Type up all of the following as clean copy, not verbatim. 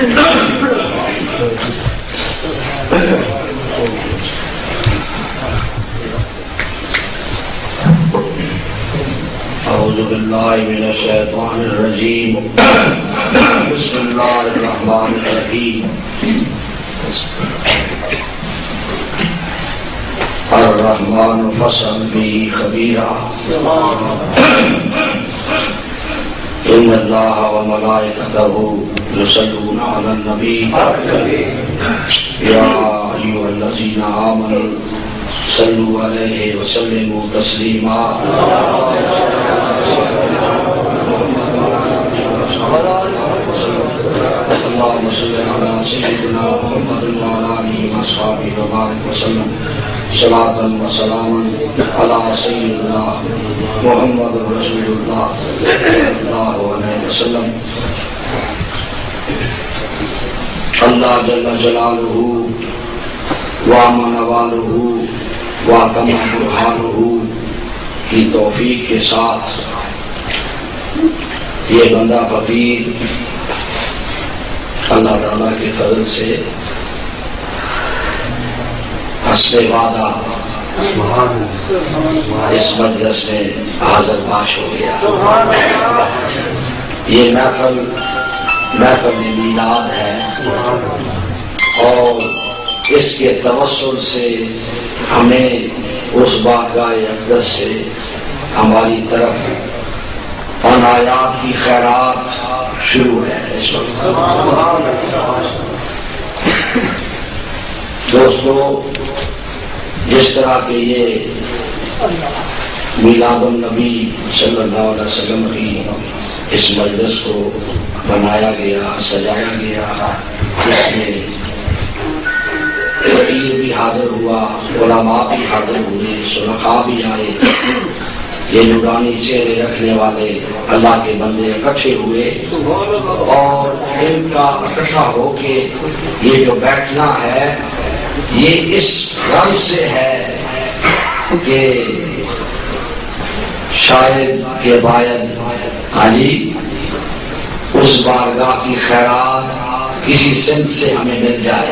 اعوذ باللہ من الشیطان الرجیم بسم اللہ الرحمن الرحیم الرحمن فاسأل به خبیرا ان اللہ وملائکتہ یصلون علی النبی یا ایھا الذین آمنوا صلوا علیہ وسلموا تسلیما اللهم صل على سيدنا محمد وعلى آله وصحبه وبارك وسلم صلاة وسلاما على سيدنا محمد رسول الله صلى الله عليه وسلم. اللہ جل جلالہ وعم نوالہ وعتم برہانہ کی توفیق کے ساتھ یہ بندہ فقیر اللہ تعالیٰ کے فضل سے حسب وعدہ اس مجلس میں حاضر باش ہو گیا. یہ محفل میلاد ہے اور اس کے توسل سے ہمیں اس بارگاہ اقدس سے ہماری طرف عنایات کی خیرات شروع ہے. اس وقت دوستو جس طرح کے یہ میلاد النبی صلی اللہ علیہ وسلم کی اس مجلس کو بنایا گیا سجایا گیا اس میں فقیر بھی حاضر ہوا علماء بھی حاضر ہوئے شرکاء بھی آئے یہ نورانی چہرے رکھنے والے اللہ کے بندے اکٹھے ہوئے اور ان کا اکٹھا ہو کے یہ جو بیٹھنا ہے یہ اس غرض سے ہے کہ شاید کہ باید علی اس بارگاہ کی خیرات کسی سمت سے ہمیں مل جائے.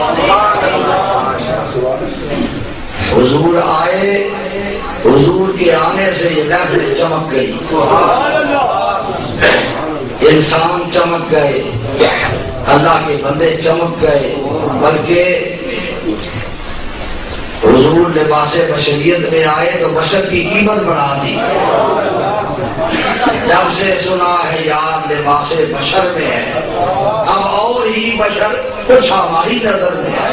حضور آئے حضور کے آنے سے یہ محفل چمک گئی انسان چمک گئے اللہ کے بندے چمک گئے بلکہ حضور لباس بشریت میں آئے تو بشر کی قیمت بڑھا دی. جب سے سنا ہے یار لباس بشر میں ہے اب اور ہی بشر کچھ ہماری نظر میں ہے.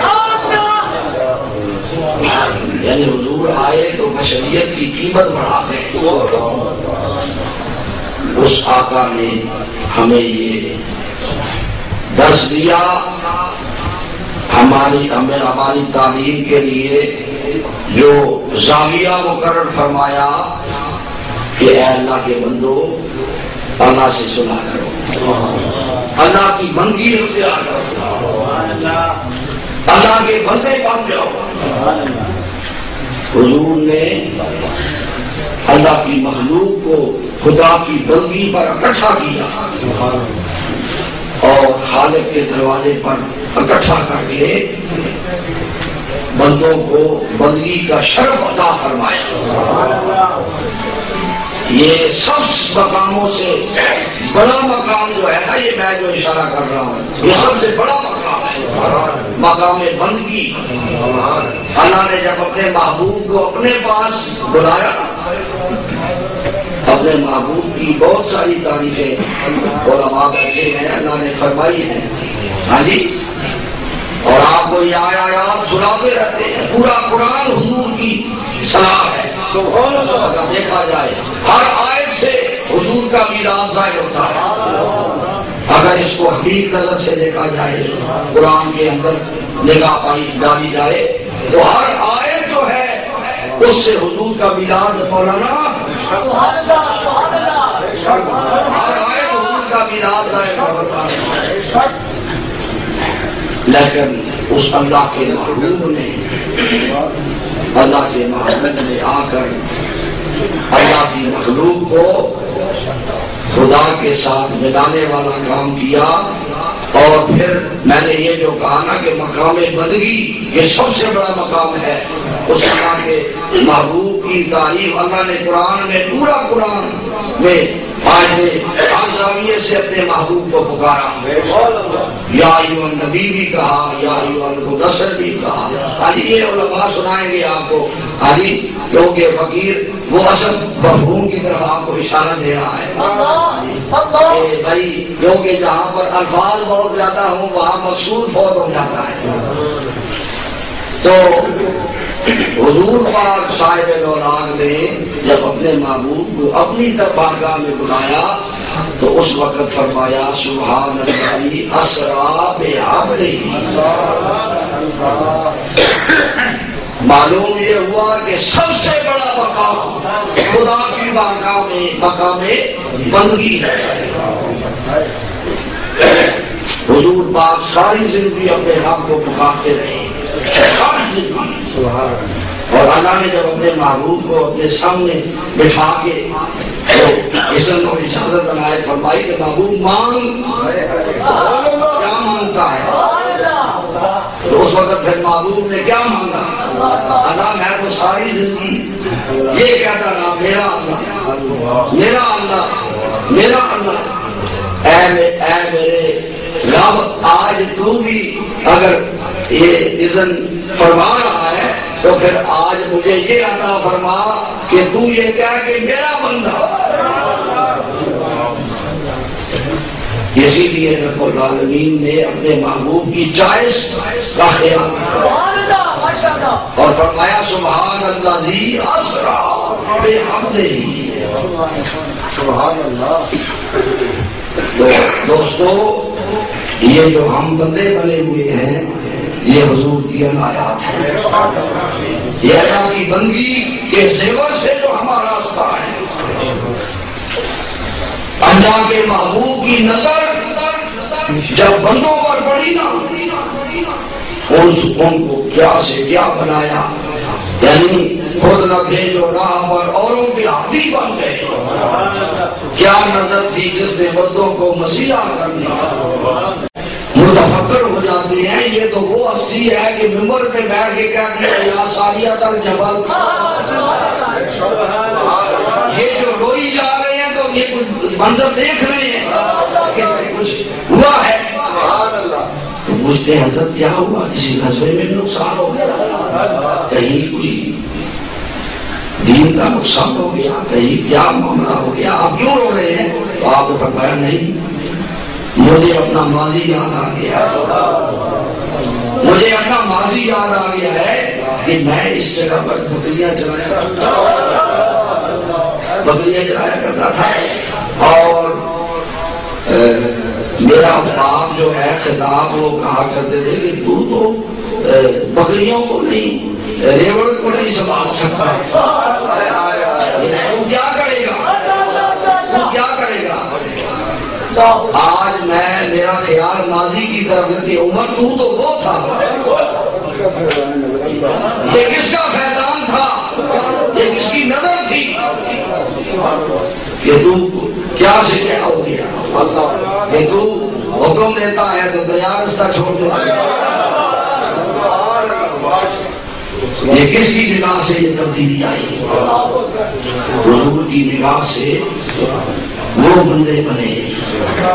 یعنی حضور آئے تو بشریت کی قیمت بڑھا دے. اس آقا نے ہمیں یہ درس دیا ہماری تعلیم کے لیے جو زاویہ مقرر فرمایا کہ اے اللہ کے بندو اللہ سے سنا کرو اللہ کی بندگی اختیار کرو اللہ کے بندے بن جاؤ. حضور نے اللہ کی مخلوق کو خدا کی بندگی پر اکٹھا کیا اور خالق کے دروازے پر اکٹھا کر کے بندوں کو بندگی کا شرف عطا فرمایا. یہ سب مقاموں سے بڑا مقام جو ہے نا یہ میں جو اشارہ کر رہا ہوں یہ سب سے بڑا مقام ہے مقام بندگی. اللہ نے جب اپنے محبوب کو اپنے پاس بلایا اپنے محبوب کی بہت ساری تعریفیں علماء بیٹھے ہیں اللہ نے فرمائی ہے. ہاں جی اور آپ کو یہ آیات سناتے رہتے ہیں پورا قرآن حضور کی صلاح ہے. اگر دیکھا جائے ہر آیت سے حضور کا میلاد ظاہر ہوتا ہے. اگر اس کو حقیقی نظر سے دیکھا جائے قرآن کے اندر نگاہ ڈالی جائے تو ہر آیت جو ہے اس سے حضور کا میلاد مولانا ہر آیت حضور کا میلاد ظاہر ہوتا ہے. لیکن اس اللہ کے محبوب نے اللہ کے محمد نے آ کر اللہ کی مخلوق کو خدا کے ساتھ ملانے والا کام کیا اور پھر میں نے یہ جو کہا نا کہ مقام بندگی یہ سب سے بڑا مقام ہے، اس اللہ کے محبوب کی تعریف اللہ نے قرآن میں، پورا قرآن میں آج نے ہر زاویے سے اپنے محبوب کو پکارا، یا ایھا النبی بھی کہا، یا ایھا المدثر بھی کہا۔ آج یہ علماء سنائیں گے آپ کو، آج کیونکہ فقیر وہ اصل مفہوم کی طرف آپ کو اشارہ دے رہا ہے کہ بھائی کیونکہ جہاں پر الفاظ بہت زیادہ ہوں وہاں مقصود بہت ہو جاتا ہے۔ تو حضور پاک صاحب لولاک نے جب اپنے محبوب کو اپنی طرف بارگاہ میں بلایا تو اس وقت فرمایا سبحان الذی اسریٰ بعبدہ۔ معلوم یہ ہوا کہ سب سے بڑا مقام خدا کی بارگاہ میں مقام بندگی ہے۔ حضور پاک ساری زندگی اپنے آپ کو پکارتے رہے، اور اللہ نے جب اپنے محبوب کو اپنے سامنے بٹھا کے اس نے اجازت عنایت فرمائی کہ محبوب مانگ، کیا مانگتا ہے؟ تو اس وقت پھر محبوب نے کیا مانگا؟ اللہ میں تو ساری زندگی یہ کہتا رہا میرا اللہ، میرا اللہ، میرا اللہ، اے میرے رب آج تو بھی اگر یہ اذن فرما رہا ہے تو پھر آج مجھے یہ عطا فرما کہ تو یہ کہہ کہ میرا بندہ۔ اسی لیے رب العالمین نے اپنے محبوب کی چوائس کا خیال اور فرمایا سبحان الذی اسریٰ بعبدہ۔ سبحان اللہ۔ دوستو یہ جو ہم بندے بنے ہوئے ہیں یہ حضور کی عنایات ہے، یہ اللہ کی بندگی کے زیور سے جو ہمارا راستہ ہے۔ اللہ کے محبوب کی نظر جب بندوں پر پڑی نا ان کو کیا سے کیا بنایا، یعنی خود نہ تھے جو راہ پر اوروں کے ہاتھی بن گئے۔ کیا نظر تھی جس نے بندوں کو مسیحا کر دیا۔ متفکر ہو جاتے ہیں یہ تو وہ ہستی ہے کہ ممبر پہ بیٹھ کے کہتی ہے یا ساریۃ الجبل، یہ جو روئی جا رہے ہیں تو یہ کچھ منظر دیکھ رہے ہیں کہ کچھ ہوا ہے۔ تو پوچھتے ہیں حضرت کیا ہوا؟ کسی غزوے میں نقصان ہو گیا، کہیں کوئی دین کا نقصان ہو گیا، کہیں کیا معاملہ ہو گیا، آپ کیوں رو رہے ہیں؟ تو آپ نے فرمایا نہیں، مجھے اپنا ماضی یاد آ گیا، مجھے اپنا ماضی یاد آ گیا ہے کہ میں اس جگہ پر بکریاں چلایا کرتا تھا، اور میرا باپ جو ہے خطاب وہ کہا کرتے تھے کہ تو بکریوں کو نہیں، ریوڑ کو نہیں سنبھال سکتا، تو کیا کرے گا، تو کیا کرے گا؟ آج میں میرا خیال ماضی کی طرف ہے کہ عمر تو وہ تھا، یہ کس کا فیضان تھا، یہ کس کی نظر تھی کہ تو کیا سے کیا ہو گیا؟ اللہ کہ تو حکم دیتا ہے تو دریا رستہ چھوڑ دیتا ہے۔ یہ کس کی نگاہ سے یہ تبدیلی آئی؟ حضور کی نگاہ سے وہ بندے بنے،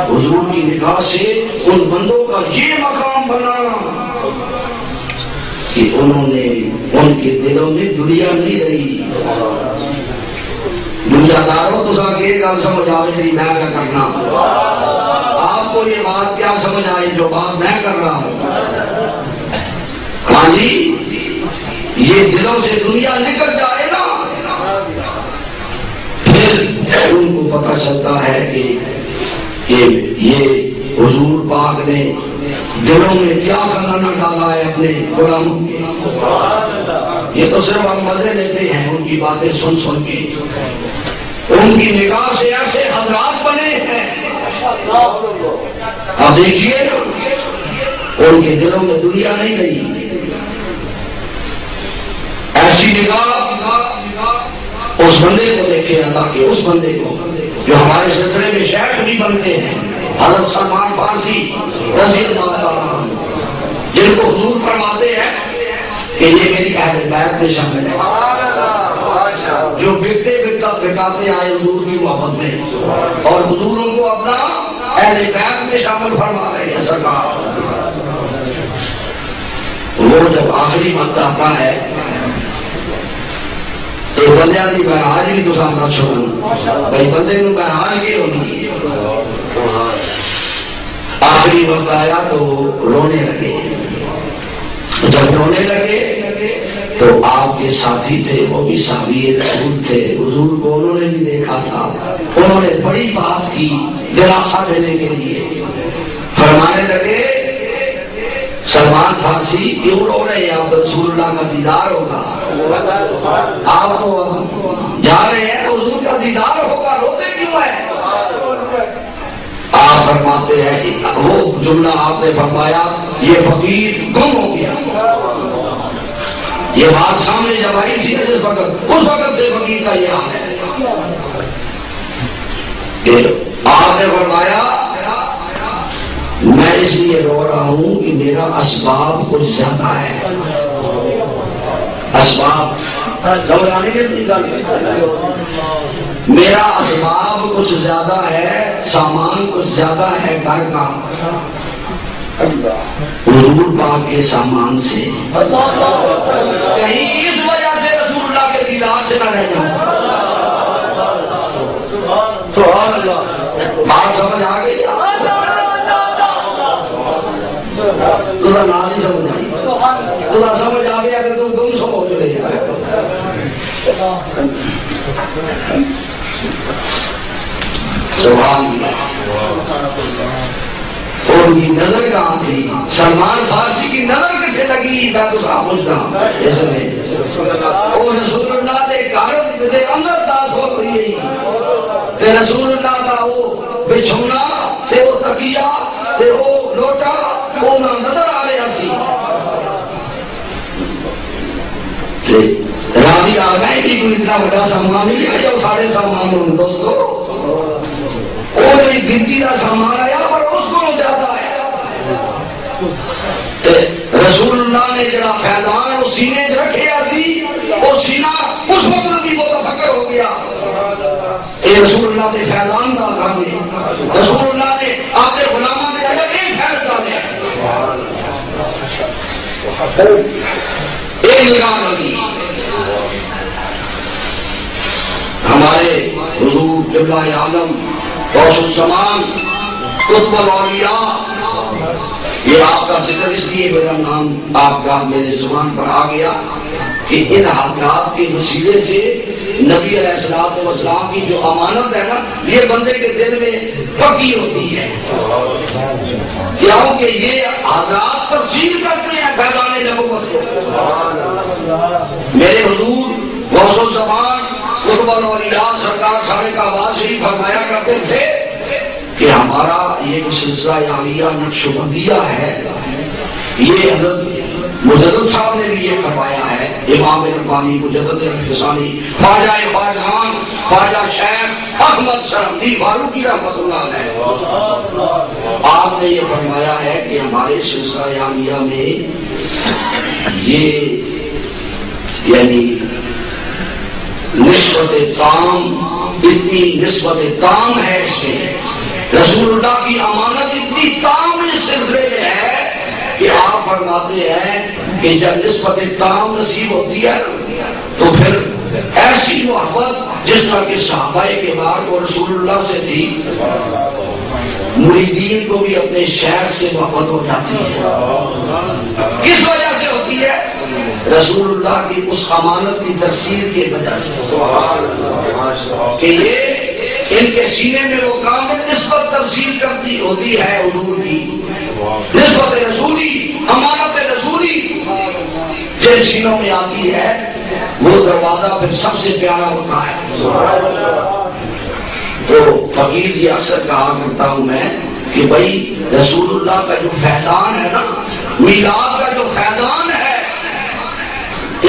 حضور کی نگاہ سے ان بندوں کا یہ مقام بنا کہ انہوں نے ان کے دلوں میں دنیا نہیں رہی۔ دنیا داروں تو سب یہ گل سمجھ آئے تھی میں کیا کرنا، آپ کو یہ بات کیا سمجھ آئی جو بات میں کر رہا ہوں؟ ہاں جی، یہ دلوں سے دنیا نکل جائے نا پھر ان کو پتہ چلتا ہے کہ یہ حضور پاک نے دلوں میں کیا خزانہ ڈالا ہے اپنے غلاموں کے۔ یہ تو صرف ہم مزے لیتے ہیں ان کی باتیں سن سن کے، ان کی نگاہ سے ایسے حضرات بنے ہیں۔ اب دیکھیے ان کے دلوں میں دنیا نہیں رہی، ایسی نگاہ اس بندے کو دیکھے اللہ کے، اس بندے کو جو ہمارے سلسلے میں شیخ بھی بنتے ہیں، حضرت سلمان فارسی رضی اللہ عنہ، جن کو حضور فرماتے ہیں کہ یہ میری اہل بیت میں شامل ہے، جو بکاتے آئے حضور کی محبت میں، اور حضور ان کو اپنا اہل بیت میں شامل فرما رہے ہیں سرکار۔ وہ جب آخری وقت آتا ہے تو بندیاں کی بہرحال بھی تو سامنا چھوڑنا بھائی، بندے کو بہرحال کی ہونی ہے۔ آخری وقت آیا تو رونے لگے، جب رونے لگے تو آپ کے ساتھی تھے، وہ بھی صحابی رسول تھے، حضور کو انہوں نے بھی دیکھا تھا، انہوں نے بڑی بات کی دلاسا دینے کے لیے، فرمانے لگے سلمان فارسی کیوں رو رہے ہیں؟ آپ تو رسول اللہ کا دیدار ہوگا، آپ تو جا رہے ہیں حضور کا دیدار ہوگا، روتے کیوں ہیں؟ آپ فرماتے ہیں وہ جملہ آپ نے فرمایا یہ فقیر گم ہو گیا۔ یہ بات سامنے جب آئی تھی جس وقت، اس وقت سے فقیر کا یہ حال ہے کہ آپ نے فرمایا میں اس لیے رو رہا ہوں کہ میرا اسباب کچھ زیادہ ہے۔ اسباب گھبرانے کے میرا اسباب کچھ زیادہ ہے، سامان کچھ زیادہ ہے گھر کا، حضور پاک کے سامان سے کہیں اس وجہ سے رسول اللہ کے دیدار سے نہ رہ جاؤں۔ بات سمجھ آ گئی؟ تھوڑا نہ نہیں سمجھ آئی، تھوڑا سمجھ آ گیا کہ تم گم سو ہو چلے جائے۔ سبحان اللہ۔ ان کی نظر کہاں تھی؟ سلمان فارسی کی نظر کسے لگی؟ میں تو صاحب پوچھتا ہوں اس میں وہ رسول اللہ کے گھر کے اندر داخل ہو رہی ہے، رسول اللہ کا وہ بچھونا تے وہ تکیہ تے وہ لوٹا وہ نظر آ رہا سی، راضی آ گئے کہ کوئی اتنا بڑا سامان نہیں ہے جو سارے سامان ہوں دوستو، وہ ایک گنتی کا سامان آیا پر اس کو زیادہ ہے۔ رسول اللہ نے جڑا فیضان وہ سینے رکھے سی، وہ سینہ اس وقت بھی متفکر ہو گیا، یہ رسول اللہ نے فیضان کا رنگ ہے، رسول اللہ نے آپ کے غلاموں نے اگر ایک فیض ڈالے ایک نگاہ لگی۔ ہمارے حضور قبلہ عالم غوث الزمان قطب الاولیاء، یہ آپ کا ذکر اس لیے میرا نام آپ کا میرے زبان پر آ گیا کہ ان حضرات کے وسیلے سے نبی علیہ الصلوۃ والسلام کی جو امانت ہے نا، یہ بندے کے دل میں پکی ہوتی ہے، کیونکہ یہ حضرات تفصیل کرتے ہیں فیضان نبوت کو۔ میرے حضور غوث الزمان قطب الاولیاء سرکار سارے کا آواز ہی فرمایا کرتے تھے کہ ہمارا یہ جو سلسلہ عالیہ نقشبندیہ ہے، یہ حضرت مجدد صاحب نے بھی یہ فرمایا ہے، امام ربانی مجدد الفسانی خواجہ خواجان خواجہ شیخ احمد سرحدی فاروقی رحمۃ اللہ علیہ، آپ نے یہ فرمایا ہے کہ ہمارے سلسلہ عالیہ میں یہ یعنی نسبت تام، اتنی نسبت تام ہے اس میں، رسول اللہ کی امانت اتنی تام اس سلسلے میں ہے کہ آپ فرماتے ہیں کہ جب نسبت تام نصیب ہوتی ہے تو پھر ایسی محبت جس طرح کہ صحابہ کے بعد کو رسول اللہ سے تھی، مریدین کو بھی اپنے شہر سے محبت ہو جاتی ہے۔ کس وجہ سے ہوتی ہے؟ رسول اللہ کی اس امانت کی تفسیر کی وجہ سے کہ یہ ان کے سینے میں وہ کامل نسبت تفسیر کرتی ہوتی ہے حضور کی، نسبت رسولی، امانت رسولی جن سینوں میں آتی ہے وہ دروازہ پھر سب سے پیارا ہوتا ہے۔ تو فقیر یہ اکثر کہا کرتا ہوں میں کہ بھائی رسول اللہ کا جو فیضان ہے نا، میلاد کا جو فیضان ہے،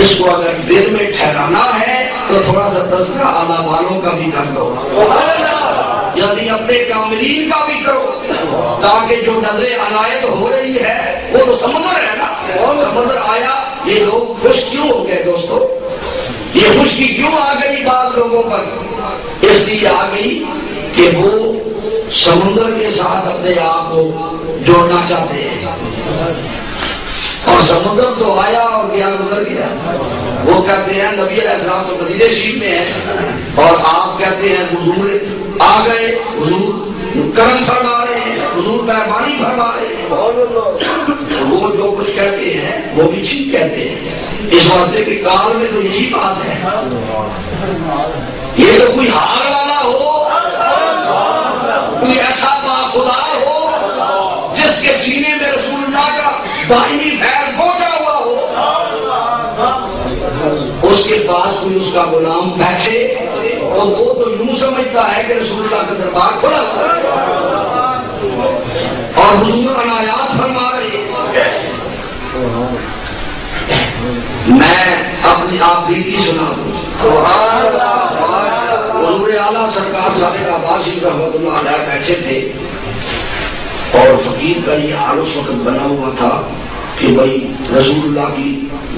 اس کو اگر دل میں ٹھہرانا ہے تو تھوڑا سا تذکرہ اعلیٰ والوں کا بھی کر دو، یعنی اپنے کاملین کا بھی کرو، تاکہ جو نظر عنایت ہو رہی ہے وہ تو سمندر ہے نا، سمندر آیا، یہ لوگ خوش کیوں ہو گئے دوستو؟ یہ خشکی کیوں آ گئی بعض لوگوں پر؟ اس لیے آ گئی کہ وہ سمندر کے ساتھ اپنے آپ کو جوڑنا چاہتے ہیں، اور سمندر تو آیا اور گیا گزر گیا۔ وہ کہتے ہیں نبی علیہ السلام تو مدینہ شریف میں ہے، اور آپ کہتے ہیں حضور آ گئے، حضور کرم فرما رہے ہیں، حضور مہربانی فرما رہے ہیں۔ وہ جو کچھ کہتے ہیں وہ بھی ٹھیک کہتے ہیں، اس واسطے کے کار میں تو یہی بات ہے۔ یہ تو کوئی ہار والا ہو، کوئی ایسا باخدا ہو جس کے سینے میں رسول اللہ کا دائمی فیض پہنچا ہوا ہو، اس کے پاس کوئی اس کا غلام بیٹھے اور وہ تو یوں سمجھتا ہے کہ رسول اللہ کا دربار کھلا اور حضور عنایات فرما رہے ہیں۔ میں اپنی آپ بیتی سنا دوں۔ حضور اعلیٰ سرکار صاحب عباسی رحمۃ اللہ علیہ بیٹھے تھے، اور فقیر کا یہ حال اس وقت بنا ہوا تھا کہ بھائی رسول اللہ کی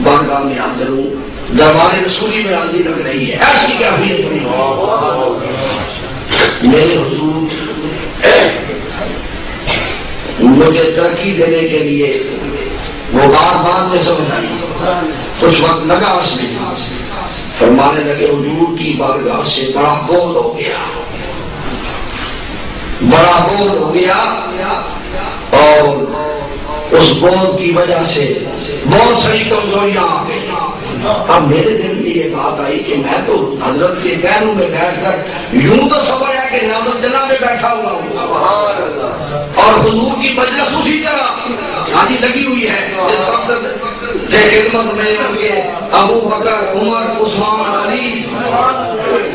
بارگاہ میں حاضر ہوں، دربار رسولی میں حاضری لگ رہی ہے، ایسی کیفیت نہیں۔ میرے حضور مجھے ترقی دینے کے لیے وہ بات میں سمجھ آئی، کچھ وقت لگا اس میں، فرمانے لگے حضور کی بارگاہ سے بڑا بول ہو گیا، بڑا بول ہو گیا، اور اس بول کی وجہ سے بہت ساری کمزوریاں آ گئی۔ اب میرے دل میں یہ بات آئی کہ میں تو حضرت کے پیروں میں بیٹھ کر یوں تو سمجھ ہے کہ ناظر جنہ میں بیٹھا ہوا ہوں، اور حضور کی مجلس اسی طرح آدھی لگی ہوئی ہے۔ اس وقت خدمت میں ابو بکر، عمر، عثمان، علی،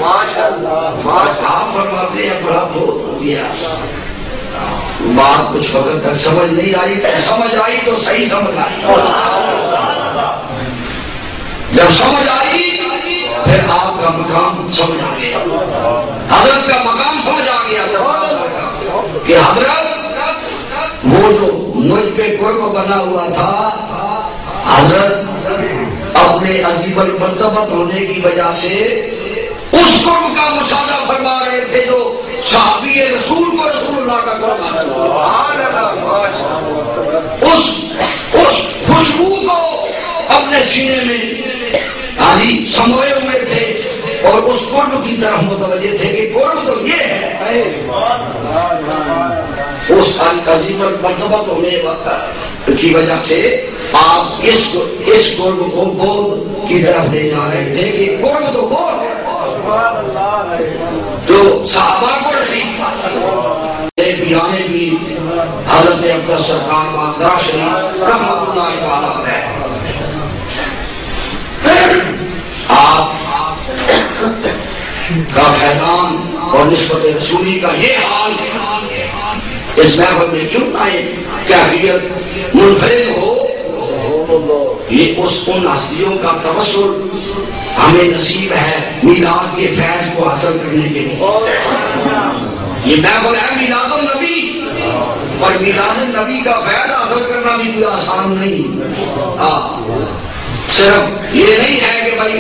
آپ فرماتے ہیں بڑا بہت ہو گیا۔ بات کچھ وقت تک سمجھ نہیں آئی، سمجھ آئی تو صحیح سمجھ آئی۔ جب سمجھ آئی پھر آپ کا مقام سمجھ آ گیا، حضرت کا مقام سمجھ آ گیا کہ حضرت وہ جو مجھ پہ قرب بنا ہوا تھا، حضرت اپنے عظیم المرتبت ہونے کی وجہ سے اس قرب کا مشاہدہ فرما رہے تھے جو صحابی رسول کو رسول اللہ کا قرب حاصل ہوا، اس خوشبو کو اپنے سینے میں سموئے ہوئے تھے، اور اس قرب کی طرف متوجہ تھے کہ قرب تو یہ ہے، اس عظیم المرتبت ہونے کی وجہ سے آپ اس قرب کو بود کی طرف لے جا رہے تھے کہ قرب تو وہ ہے جو صحابہ کو نصیب تھا۔ بیانے بھی حضرت اقدس سرکار کا شریف رحمۃ اللہ تعالیٰ ہے۔ آپ کا فیضان اور نسبت رسولی کا یہ حال ہے، اس محفل میں کیوں نہ ایک کیفیت منفرد ہو؟ یہ ان ہستیوں کا توسل ہمیں نصیب ہے میلاد کے فیض کو حاصل کرنے کے لیے۔ یہ محفل ہے میلاد النبی، اور میلاد النبی کا فیض حاصل کرنا بھی کوئی آسان نہیں۔ صرف یہ نہیں ہے کہ بھائی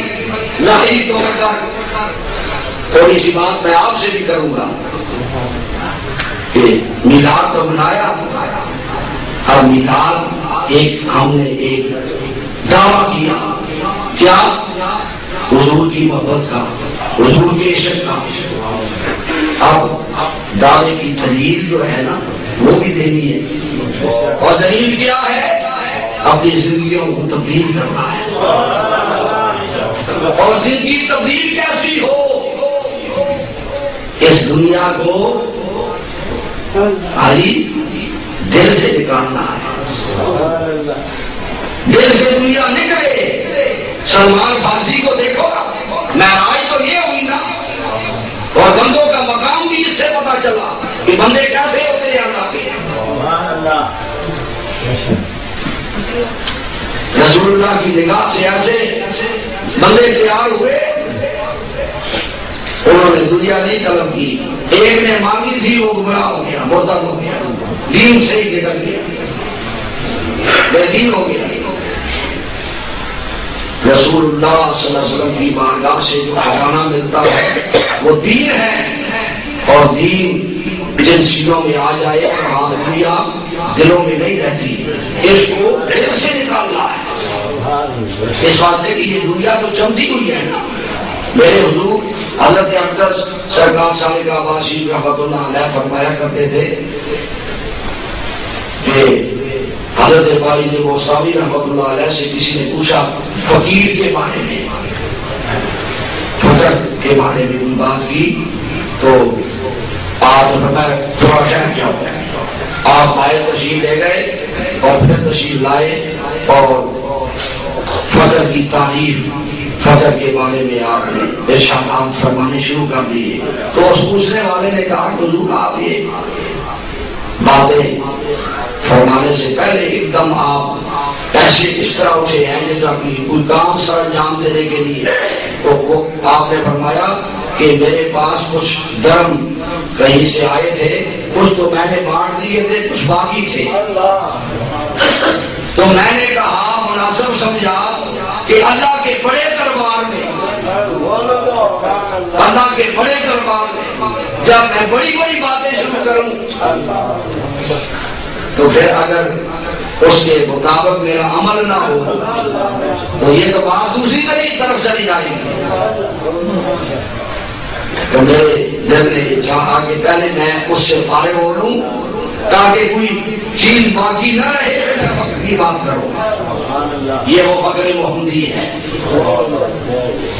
ظاہری طور پر تھوڑی سی بات میں آپ سے بھی کروں گا کہ میلاد تو بنایا، اب میلاد ایک ہم نے ایک دعویٰ کیا، کیا؟ حضور کی محبت کا، حضور کے عشق کا۔ اب دعوے کی دلیل جو ہے نا وہ بھی دینی ہے، اور دلیل کیا ہے؟ اپنی زندگیوں کو تبدیل کرنا ہے، اور زندگی تبدیل کیسی ہو؟ اس دنیا کو دل سے نکالنا ہے، دل سے دنیا نکلے۔ سلمان فارسی کو دیکھو، معراج تو یہ ہوئی نا، اور بندوں کا مقام بھی اس سے پتا چلا کہ بندے کیسے ہوتے ہیں اللہ کے۔ رسول اللہ کی نگاہ سے ایسے بندے تیار ہوئے، انہوں نے دنیا نہیں طلب کی، ایک نے مانگی تھی وہ گمراہ ہو گیا، مرتد ہو گیا، دین سے ہی نکل گیا، بے دین ہو گیا۔ رسول اللہ صلی اللہ علیہ وسلم کی بارگاہ سے جو خزانہ ملتا ہے وہ دین ہے، اور دین جن سینوں میں آ جائے اور حاضریاں دلوں میں نہیں رہتی، اس کو دل سے نکالنا ہے۔ اس بات ہے کہ یہ دنیا تو چمتی ہوئی ہے نا۔ میرے حضور حضرت اقدس سرکار صالح عباسی رحمۃ اللہ علیہ فرمایا کرتے تھے کہ حضرت والد موساوی رحمۃ اللہ علیہ سے کسی نے پوچھا فقیر کے بارے میں، فقر کے بارے میں کوئی بات کی، تو آپ نے فرمایا تھوڑا ٹائم کیا ہوتا ہے، آپ آئے تشریف لے گئے اور پھر تشریف لائے اور فقر کی تعریف، فقر کے بارے میں آپ نے ارشادات فرمانے شروع کر دیے۔ تو اس پوچھنے والے نے کہا کہ حضور آپ یہ باتیں فرمانے سے پہلے ایک دم آپ ایسے اس طرح اٹھے ہیں جیسا کہ کوئی کام سر انجام دینے کے لیے، تو آپ نے فرمایا کہ میرے پاس کچھ درم کہیں سے آئے تھے، کچھ تو میں نے بانٹ دیے تھے، کچھ باقی تھے، تو میں نے کہا مناسب سمجھا کہ اللہ کے بڑے دربار میں، اللہ کے بڑے دربار میں جب میں بڑی بڑی باتیں شروع کروں تو پھر اگر اس کے مطابق میرا عمل نہ ہو تو یہ تو بات دوسری طرف چلی جائے گی۔ تو میرے دل نے چاہا کہ پہلے میں اس سے فارغ ہو لوں تاکہ کوئی چیز باقی نہ رہے، فقر کی بات کرو۔ یہ وہ فقر محمدی ہے،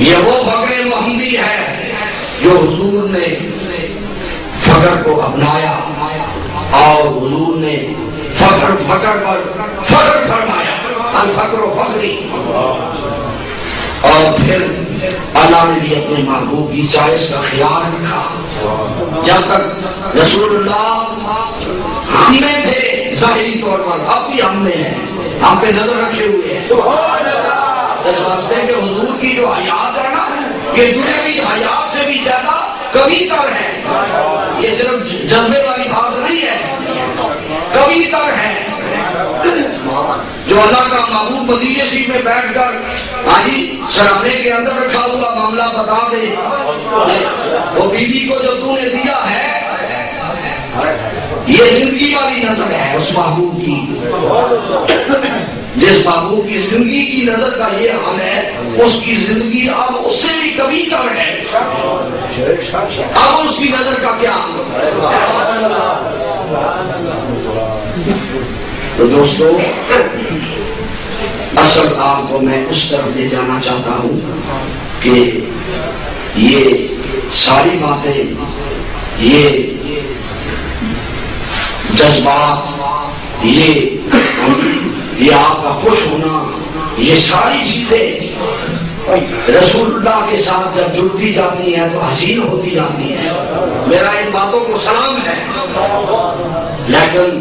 یہ وہ فقر محمدی ہے جو حضور نے فقر کو اپنایا اور حضور نے فقر پر فقر فرمایا، الفقر و فقری، اور پھر اللہ نے بھی اپنے محبوب کی چوائس کا خیال رکھا۔ جب تک رسول اللہ ہم میں تھے ظاہری طور پر، اب بھی ہم میں ہیں، ہم پہ نظر رکھے ہوئے ہیں، اس واسطے کہ حضور کی جو حیات ہے نا یہ دنیاوی حیات سے بھی زیادہ کبھی تر ہے۔ یہ صرف جذبے والی بات نہیں ہے، کبھی تر ہے۔ جو اللہ کا محبوب مدینے شریف میں بیٹھ کر سرانے کے اندر رکھا ہوا معاملہ بتا دے، وہ بیوی کو جو تو نے دیا ہے یہ زندگی والی نظر ہے اس محبوب کی، جس محبوب کی زندگی کی نظر کا یہ حال ہے، اس کی زندگی اب اس سے بھی کبھی تر ہے، اب اس کی نظر کا کیا حال ہے۔ تو دوستو اصل آپ کو میں اس طرف لے جانا چاہتا ہوں کہ یہ ساری باتیں، یہ جذبات، یہ آپ کا خوش ہونا، یہ ساری چیزیں رسول اللہ کے ساتھ جب جڑتی جاتی ہیں تو حسین ہوتی جاتی ہیں۔ میرا ان باتوں کو سلام ہے، لیکن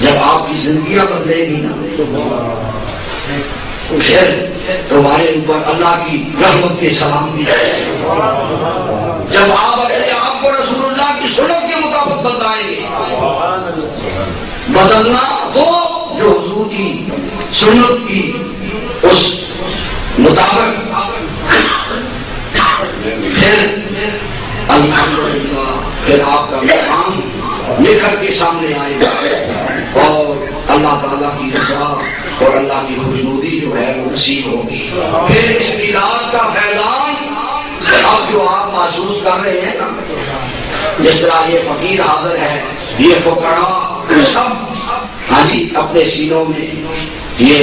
جب آپ کی زندگیاں بدلے گی نا پھر تمہارے اوپر اللہ کی رحمت کے سلام بھی ہے۔ جب آپ اپنے آپ کو رسول اللہ کی سنت کے مطابق بدلائیں گے، بدلنا وہ جو حضور کی سنت کی اس مطابق، پھر الحمدللہ پھر آپ کا مقام نکھر کے سامنے آئے گا اور اللہ تعالیٰ کی رضا اور اللہ کی خوشنودی جو ہے وہ نصیب ہوگی۔ پھر اس میلاد کا فیضان اب جو آپ محسوس کر رہے ہیں نا، جس طرح یہ فقیر حاضر ہے، یہ فقراء سب اپنے سینوں میں یہ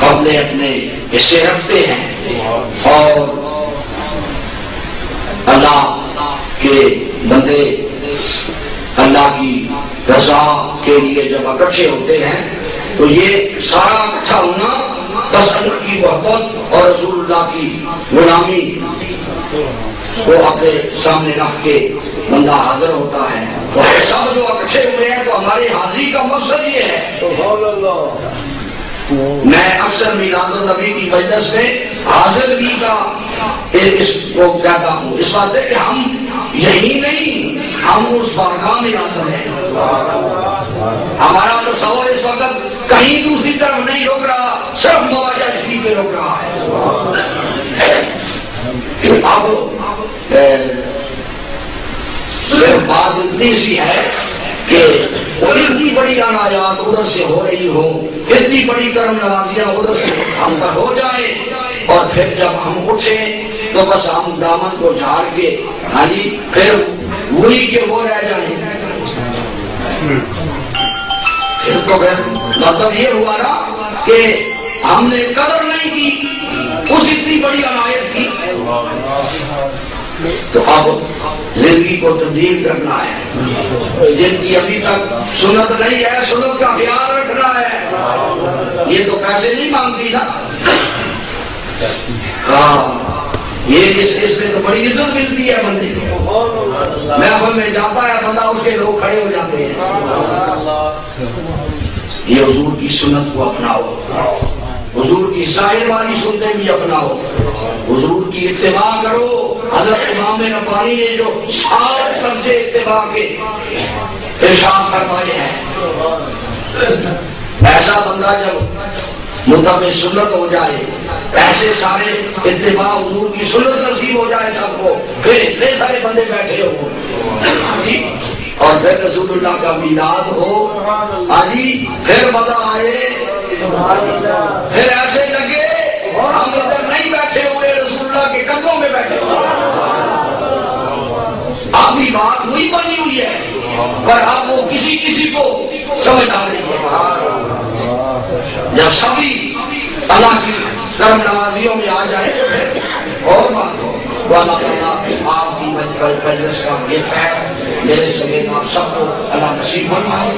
اپنے حصے رکھتے ہیں، اور اللہ کے بندے اللہ کی رضا کے لیے جب اکٹھے ہوتے ہیں تو یہ سارا اکٹھا ہونا بس اللہ کی محبت اور رسول اللہ کی غلامی کو اپنے سامنے رکھ کے بندہ حاضر ہوتا ہے۔ اور سب جو اکٹھے ہوئے ہیں تو ہماری حاضری کا مقصد یہ ہے۔ میں اکثر میلاد النبی کی مجلس میں حاضر بھی کا اس کو کہتا ہوں، اس واسطے کہ ہم یہی نہیں ہم اس بارگاہ میں حاضر ہیں. ہمارا تصور اس وقت کہیں دوسری طرف نہیں رک رہا، صرف مواجہ شریف پہ رک رہا ہے. اب صرف بات اتنی سی ہے کہ اتنی بڑی عنایات ادھر سے ہو رہی ہو، اتنی بڑی کرم نوازیاں ادھر سے ہم پر ہو جائیں، اور پھر جب ہم اٹھیں تو بس ہم دامن کو جھاڑ کے ہاں جی پھر وہی کے وہ رہ جائیں. پھر تو پھر مطلب یہ ہوا نا کہ ہم نے قدر نہیں کی اس اتنی بڑی عنایت کی. تو اب زندگی کو تبدیل کرنا ہے. جن کی ابھی تک سنت نہیں ہے سنت کا خیال رکھنا ہے. یہ تو پیسے نہیں مانگتی نا. ہاں یہ اس میں تو بڑی عزت ملتی ہے بندے کو. محفل میں جاتا ہے بندہ اس کے لوگ کھڑے ہو جاتے ہیں. یہ حضور کی سنت کو اپناؤ، حضور کی ظاہر والی سنتیں بھی اپناؤ، حضور کی اتباع کرو. حضرت امام ربانی نے جو 7 درجے اتباع کے ارشاد فرمائے ہیں، ایسا بندہ جب متبع سنت ہو جائے، ایسے سارے اتباع حضور کی سنت نصیب ہو جائے سب کو، پھر اتنے سارے بندے بیٹھے ہو اور پھر رسول اللہ کا میلاد ہو آجی، پھر مزہ آئے، پھر ایسے لگے ہم ادھر نہیں بیٹھے ہوئے، رسول اللہ کے قدموں میں بیٹھے ہوئے. اب بھی بات وہی بنی ہوئی ہے پر اب وہ کسی کو سمجھ آ رہی ہے. جب سبھی اللہ کی کرم نوازیوں میں آ جائے تو پھر اور بات ہو. اللہ تعالیٰ آپ کی مجلس کا یہ خیر میرے سمیت آپ سب کو اللہ نصیب فرمائے.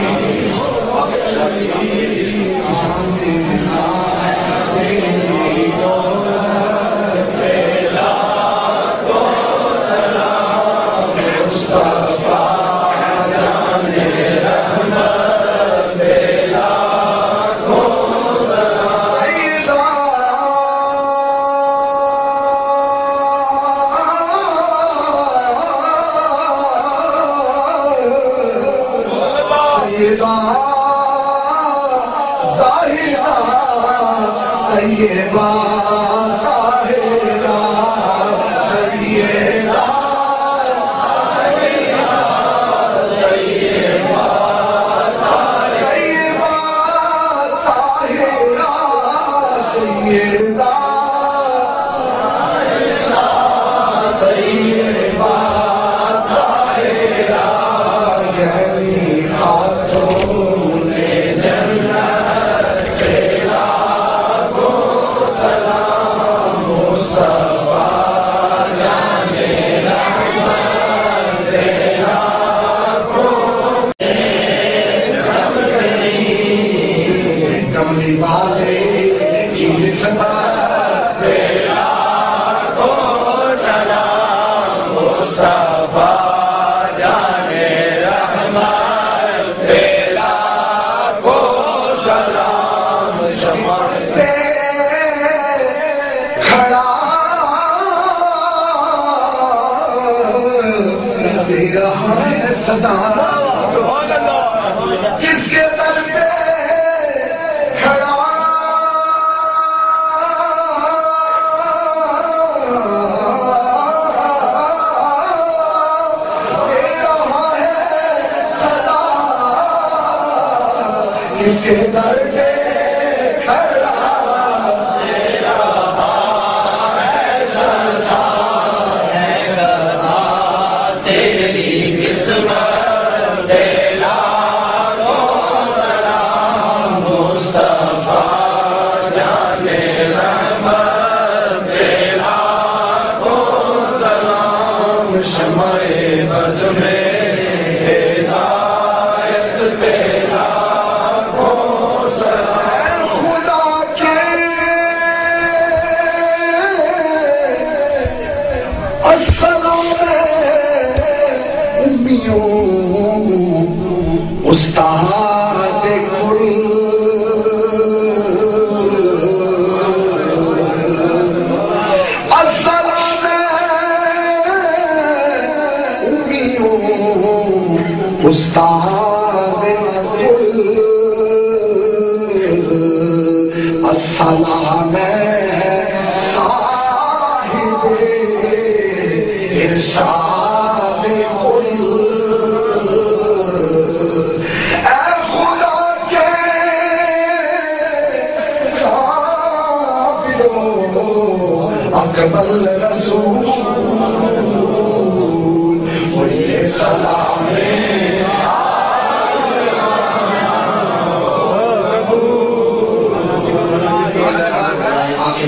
کس کے در پہ کھڑا کس کے در پہ کھڑا سلام استاد السلام صاحب ارشاد کل اے خدا کے قابلوں اکبر رسول اور یہ سلام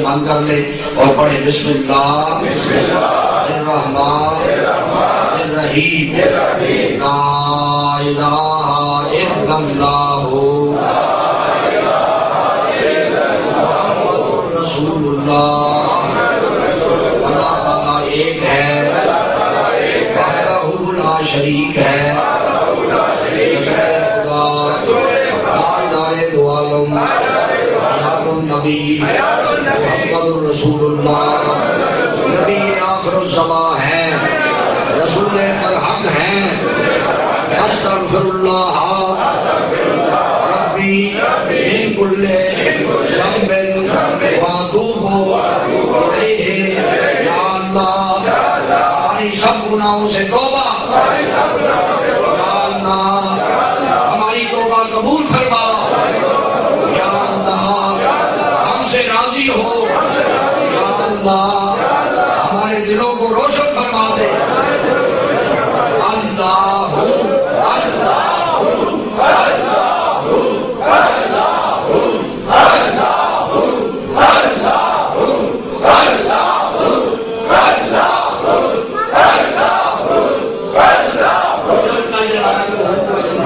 بند کر لے اور پڑھے بسم اللہ الرحمن الرحیم لا الہ الا اللہ رسول اللہ اللہ تعالیٰ ایک ہے وحدہ لا شریک ہے نبی محمد رسول اللہ نبی آخر الزمان ہے رسول مرحم ہے استغفر اللہ ربی من کل ذنب واتوب الیہ یا اللہ ہماری سب گناہوں سے توبہ یا اللہ ہماری توبہ قبول فرما یا اللہ سے راضی ہو یا اللہ ہمارے دلوں کو روشن فرما دے اللہ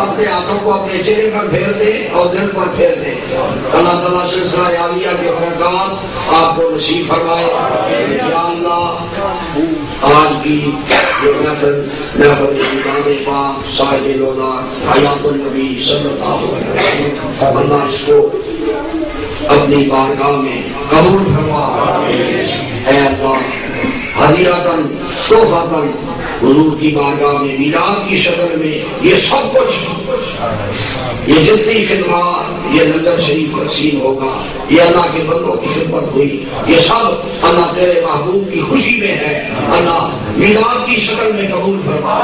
اپنے ہاتھوں کو اپنے چہرے پر پھیر دے اور دل پر پھیر دے اللہ تعالیٰ سلسلہ عالیہ کے برکات آپ کو نصیب فرمائے یا اللہ آج کی جو محفل امام پاک صاحب لولا حیات النبی صلی اللہ علیہ وسلم اللہ اس کو اپنی بارگاہ میں قبول فرما اے اللہ ہدیۃً تحفۃً حضور کی بارگاہ میں میلاد کی شکل میں یہ سب کچھ یہ جتنی خدمات یہ لنگر شریف تقسیم ہوگا یہ اللہ کے بندوں کی خدمت ہوئی یہ سب اللہ تیرے محبوب کی خوشی میں ہے اللہ میلاد کی شکل میں قبول فرما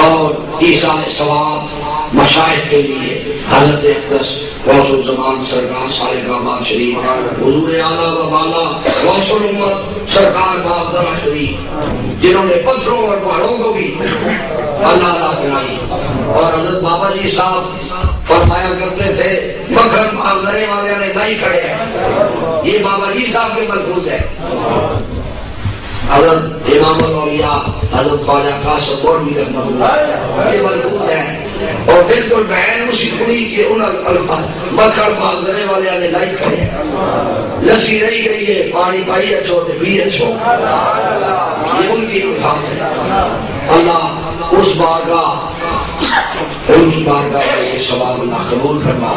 اور ایصال ثواب مشائخ کے لیے حضرت اقدس غوث الزمان سرکار صالح آباد شریف حضور اعلیٰ و بالا غوث الامت سرکار بابدرہ شریف جنہوں نے پتھروں اور پہاڑوں کو بھی اللہ کرائی اور حضرت بابا جی صاحب فرمایا کرتے تھے مکھن پالنے والے نے نہیں کھڑے ہیں یہ بابا جی صاحب کے ملفوظ ہے حضرت امام الاولیاء حضرت خواجہ قاسم گولوی رحمۃ اللہ یہ ملفوظ ہے اور بالکل بہن اسی کڑی کے ان الفاظ مکھن پالنے والے نے نہیں کھڑے ہیں لسی رہی گئی ہے پانی پائی اچھو تے بھی اچھو یہ ان کی الفاظ ہے اللہ اس بارگاہ ان کی بارگاہ میں یہ ثواب اللہ قبول فرما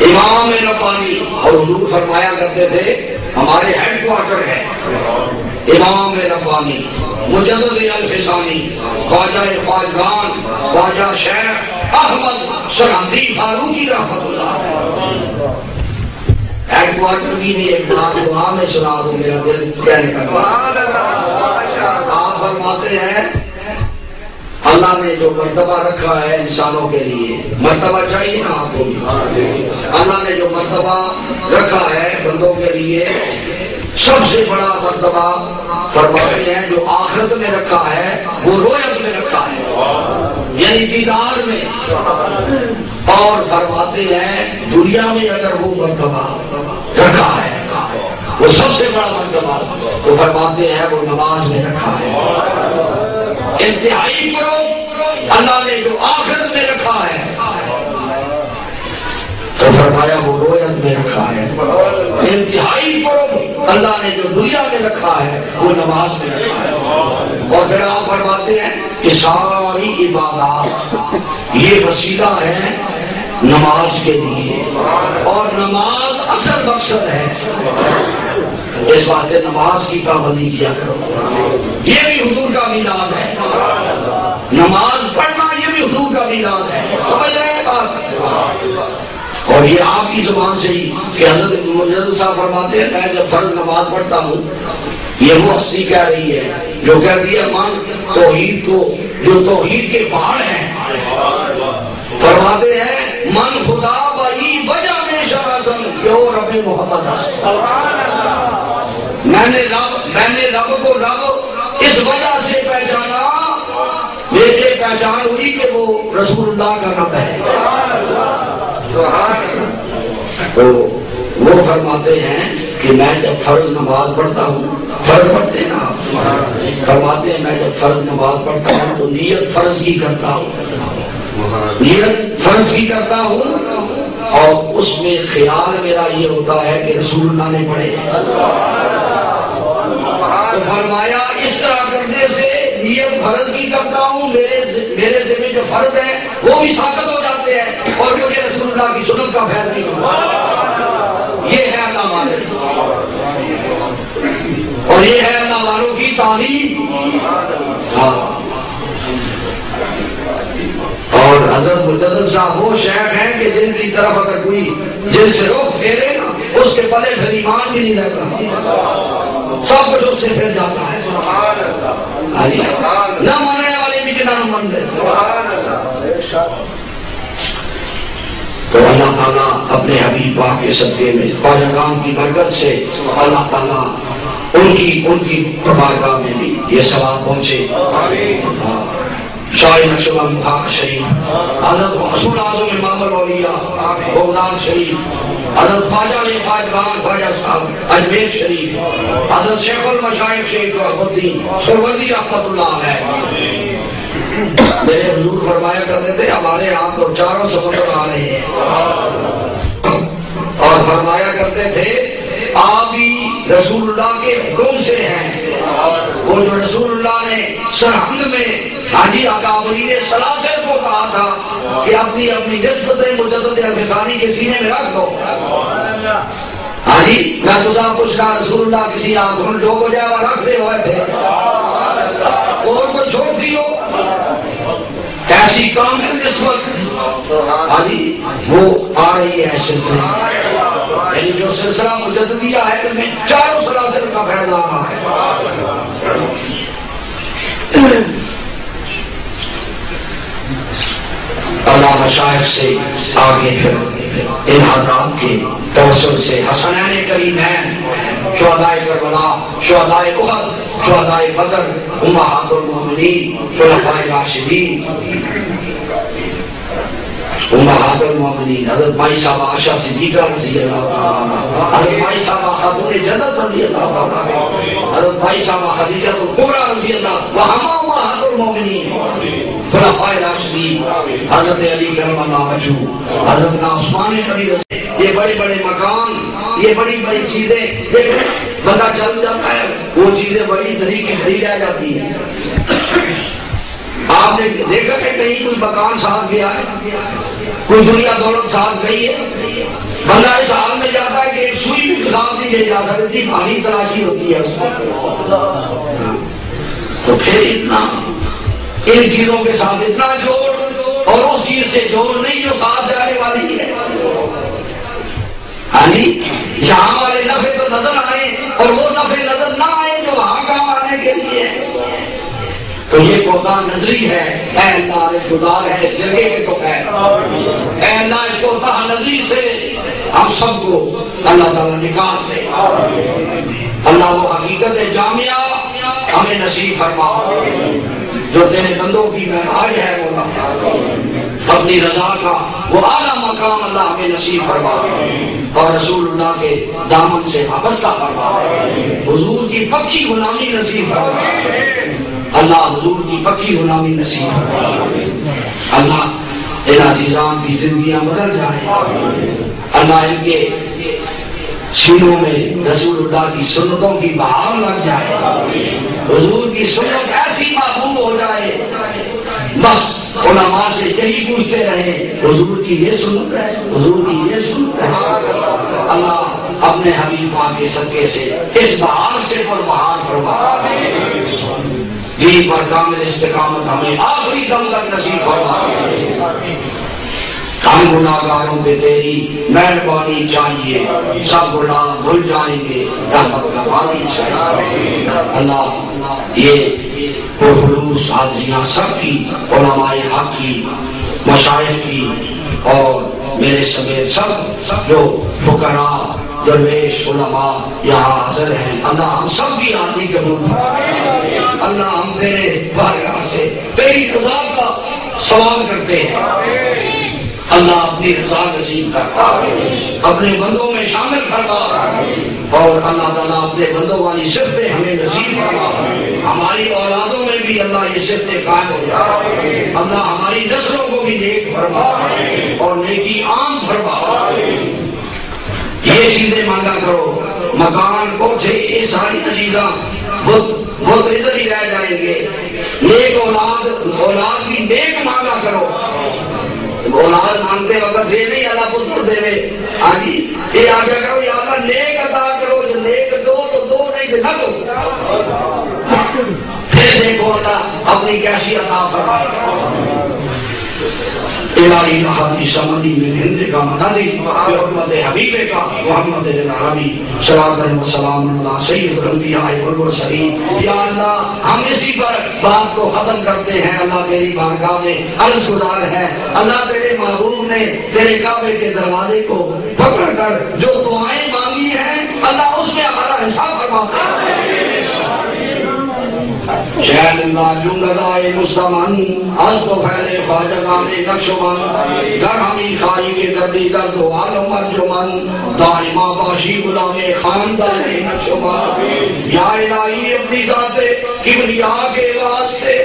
امام ربانی اور حضور فرمایا کرتے تھے ہمارے ہیڈ کوارٹر ہے امام ربانی مجدد الفسانی خواجہ خواجگان خواجہ شیخ احمد سرحدی فاروقی رحمت اللہ ہیڈ کوارٹر کی بھی ایک بات دعا میں سنا دوں میرا دل کہنے کا آپ فرماتے ہیں اللہ نے جو مرتبہ رکھا ہے انسانوں کے لیے مرتبہ چاہیے نا آپ کو بھی اللہ نے جو مرتبہ رکھا ہے بندوں کے لیے سب سے بڑا مرتبہ فرماتے ہیں جو آخرت میں رکھا ہے وہ رویت میں رکھا ہے یعنی دیدار میں اور فرماتے ہیں دنیا میں اگر وہ مرتبہ رکھا ہے وہ سب سے بڑا مرتبہ تو فرماتے ہیں وہ نماز میں رکھا ہے انتہائی کرو اللہ نے جو آخرت میں رکھا ہے تو فرمایا وہ رویت میں رکھا ہے انتہائی کرو اللہ نے جو دنیا میں رکھا ہے وہ نماز میں رکھا ہے اور پھر آپ فرماتے ہیں کہ ساری عبادات یہ وسیلہ ہے نماز کے لیے اور نماز اصل مقصد ہے اس واسطے نماز کی پابندی کیا کرو یہ بھی حضور کا میلاد ہے نماز پڑھنا یہ بھی حضور کا میراث ہے، سمجھ رہے ہیں بات؟ اور یہ آپ کی زبان سے ہی کہ حضرت مجدد صاحب فرماتے ہیں میں جب فرض نماز پڑھتا ہوں، یہ وہ ہستی کہہ رہی ہے جو کہتی ہے من توحید کو، جو توحید کے پہاڑ ہیں، فرماتے ہیں من خدا بائی وجہ میں شراسن کہ وہ رب محمد ہے، میں نے رب کو رب اس وجہ سے پہچانا، میرے پہچان ہوئی کہ وہ رسول اللہ کا رب ہے۔ تو وہ فرماتے ہیں کہ میں جب فرض نماز پڑھتا ہوں، فرض پڑھتے ہیں نا، فرماتے ہیں میں جب فرض نماز پڑھتا ہوں تو نیت فرض کی کرتا ہوں، نیت فرض کی کرتا ہوں، اور اس میں خیال میرا یہ ہوتا ہے کہ رسول اللہ نے پڑھے۔ تو فرمایا اس طرح کرنے سے نیت فرض کی کرتا ہوں، میرے ذمہ جو فرض ہیں وہ بھی ثابت ہو جاتے ہیں، اور مجھے رسول اللہ کی سنت کا فیض نہیں ہوتا۔ یہ ہے اللہ والے، اور یہ ہے اللہ والوں کی تعلیم۔ اور حضرت مجدد صاحب وہ شیخ ہیں کہ جن کی طرف اگر کوئی جن سے رخ پھیرے نا، اس کے پلے پھر ایمان بھی نہیں رہتا، سب کچھ اس سے پھر جاتا ہے۔ نہ ماننے والے بھی جنہوں نے مان دے۔ تو اللہ تعالیٰ اپنے حبیب پاک کے صدقے میں خواجہ گام کی برکت سے اللہ تعالیٰ ان کی بارگاہ میں بھی یہ ثواب پہنچے۔ شاہ نقشبند خاک شریف، حضرت حسن اعظم امام الاولیاء بغداد شریف، حضرت خواجہ خان خواجہ صاحب اجمیر شریف، حضرت شیخ المشائخ شیخ الدین سرودی رحمۃ اللہ علیہ۔ میرے حضور فرمایا کرتے تھے ہمارے یہاں تو چاروں سمندر آ رہے ہیں، اور فرمایا کرتے تھے آپ بھی رسول اللہ کے حکم سے ہیں۔ وہ جو رسول اللہ نے سرہند میں حاجی اکابرین سلاسل کو کہا تھا کہ اپنی اپنی نسبت مجدد الفسانی کے سینے میں رکھ دو۔ ہاں جی میں تو صاحب پوچھ رہا رسول اللہ کسی آپ ڈھوک ہو جائے رکھ دے ہوئے تھے، اور کوئی چھوڑ سی ہو ایسی کام ہے نسبت، ہاں جی وہ آ رہی ہے سلسلہ، یعنی جو سلسلہ مجددیہ ہے کہ میں چاروں سلاسل کا فیض آ رہا ہے۔ اللہ مشائخ سے آگے پھر ان حضرات کے توسل سے حسنین کریمین، شہدائے کربلا، شہدائے احد، شہدائے بدر، امہات المومنین، خلفائے راشدین، امہات المومنین، حضرت مائی صاحبہ عائشہ صدیقہ رضی اللہ عنہا، حضرت مائی صاحبہ خاتون جنت رضی اللہ عنہا، حضرت مائی صاحبہ خدیجہ الکبریٰ رضی اللہ عنہا، امہات المومنین، خلفائے راشدین، حضرت علی کرم اللہ وجہہ، حضرت عثمان غنی، یہ بڑے بڑے مقام، یہ بڑی بڑی چیزیں بندہ چل جاتا ہے، وہ چیزیں بڑی طریقے سے رہ جاتی ہیں۔ آپ نے دیکھا کہ کہیں کوئی مکان ساتھ گیا ہے، کوئی دنیا دولت ساتھ گئی ہے، بندہ اس حال میں جاتا ہے کہ ایک سوئی بھی ساتھ نہیں لے جا سکتی، بھاری تلاشی ہوتی ہے اس کو۔ تو پھر اتنا ان چیزوں کے ساتھ اتنا جوڑ، اور اس چیز سے جوڑ نہیں جو ساتھ جانے والی ہے۔ ہاں جی یہاں والے نفع تو نظر آئے اور وہ نفع نظر نہ آئے جو وہاں کام آنے کے لیے ہے، تو یہ کوتا نظری ہے۔ اے اللہ گزار ہے اس جگہ کے تو ہے، اے اللہ اس کو تہ نظری سے ہم سب کو اللہ تعالیٰ نکال دے۔ اللہ وہ حقیقت جامعہ ہمیں نصیب فرما جو تیرے بندوں کی معراج ہے، وہ اپنی رضا کا وہ اعلیٰ مقام اللہ ہمیں نصیب فرما، اور رسول اللہ کے دامن سے وابستہ فرما، حضور کی پکی غلامی نصیب فرما، اللہ حضور کی پکی غلامی نصیب فرما۔ اللہ ان عزیزان کی زندگیاں بدل جائیں، اللہ ان کے سینوں میں رسول اللہ کی سنتوں کی بہار لگ جائے، حضور کی سنت ایسی محبوب ہو جائے، بس علماء سے یہی پوچھتے رہے حضور کی یہ سنت ہے، حضور کی یہ سنت ہے۔ اللہ اپنے حبیب پاک کے صدقے سے اس بہار سے پر بہار فرما۔ دین پر کامل استقامت ہمیں آخری دم تک نصیب فرما۔ ہم گناہگاروں پہ تیری مہربانی چاہیے، سب گناہ بھول جائیں گے، رحمت کا پانی چاہیے۔ اللہ یہ پرخلوص حاضریاں سب کی، علماء حق کی، مشائخ کی اور میرے سمیت سب جو فقراء درویش علماء یہاں حاضر ہیں، اللہ ہم سب کی حاضری قبول فرما۔ اللہ ہم تیرے بارگاہ سے تیری رضا کا سوال کرتے ہیں، اللہ اپنی رضا نصیب کر، اپنے بندوں میں شامل فرما، اور اللہ تعالیٰ اپنے بندوں والی صفتیں ہمیں نصیب فرما۔ ہماری اولادوں میں بھی اللہ یہ صفتیں قائم ہو جائے، اللہ ہماری نسلوں کو بھی نیک فرما اور نیکی عام فرما۔ یہ چیزیں مانگا کرو، مکان کوٹھے یہ ساری چیزاں بہت ادھر ہی رہ جائیں گے، نیک اولاد بھی نیک مانگا کرو۔ اولاد مانگتے وقت یہ نہیں اللہ پتر دے میں آجی یہ آگیا کرو یا اللہ نیک عطا کرو، جو نیک دو تو دو نہیں دے نہ دو، پھر دیکھو اللہ اپنی کیسی عطا فرمائے۔ الہی حدیث سمدی من ہند کا مددی حکمت حبیب کا محمد العربی صلوات و سلام علی سید الانبیاء والمرسلین۔ یا اللہ ہم اسی پر بات کو ختم کرتے ہیں، اللہ تیری بارگاہ میں عرض گزار ہے، اللہ تیرے محبوب نے تیرے کعبے کے دروازے کو پکڑ کر جو دعائیں مانگی ہیں اللہ اس میں ہمارا حساب فرما۔ شہر اللہ جنگدائے مستمن از تو پھیلے خواجہ کامے نقشمن، گر ہمی خائی کے دردی درد و عالم ارجمن، دائمہ باشی غلام خاندان نقشمن۔ یا الہی اپنی ذات کبریاء کے واسطے،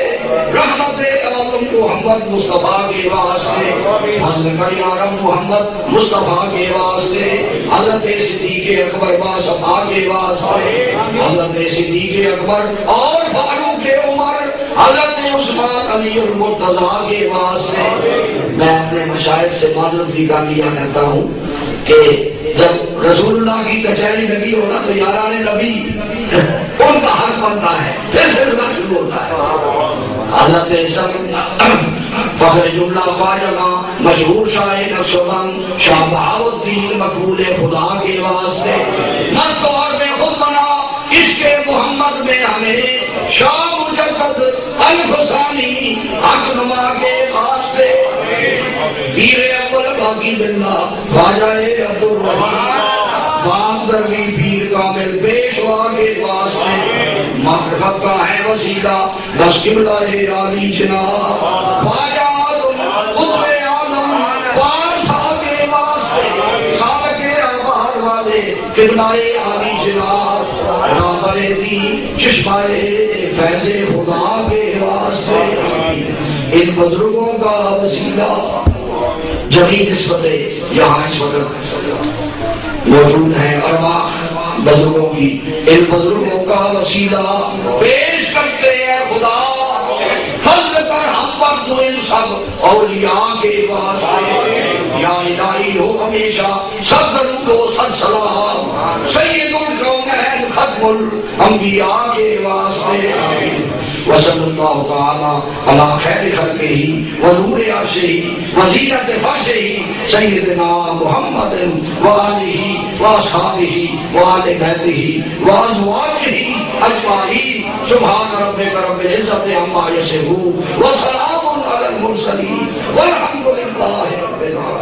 رحمت عالم محمد مصطفیٰ کے واسطے، فضل کر یا رب محمد مصطفیٰ کے واسطے، حضرت صدیق اکبر باصفا کے واسطے، حضرت صدیق اکبر اور فاروق عمر، حضرت عثمان علی المرتضیٰ کے واسطے۔ میں اپنے مشاہد سے معذرت بھی کر لیا کرتا ہوں کہ جب رسول اللہ کی کچہری لگی ہونا تو یاران نبی ان کا حق بنتا ہے، پھر سلسلہ شروع ہوتا ہے۔ حضرت فخر جملہ خواجہ مشہور شاہ نقشبند شاہ بہاؤالدین مقبول خدا کے واسطے، مست اور میں خود بنا عشق محمد میں ہمیں، شاہ مجدد الفسانی حق نما کے واسطے، پیر اول باقی بندہ خواجہ عبدالرحیم بام دروی پیر کامل پیشوا کے واسطے، معرفت کا ہے وسیلہ بس قبلہ عالی جناب خواجہ قطب عالم پارسا کے واسطے، سابق آباد والے قبلہ عالی جناب رابر دی چشمہ فیض خدا کے واسطے، ان بزرگوں کا وسیلہ جمی نسبتیں یہاں اس وقت موجود ہیں، ارواح بزرگوں کی، ان بزرگوں کا وسیلہ پیش کرتے ہیں خدا، فضل کر ہم پر تو ان سب اولیاء کے واسطے۔ یا الہی ہو ہمیشہ سب درود و صد سلام سید الکونین ختم الانبیاء کے واسطے۔ وصلی اللہ تعالی علی خیر خلقہ ونور عرشہ وزینت فرشہ سیدنا محمد وآلہ واصحابہ وآل بیتہ وازواجہ اجمعین۔ سبحان ربک رب العزت عما یصفون وسلام علی المرسلین والحمد للہ رب العالمین۔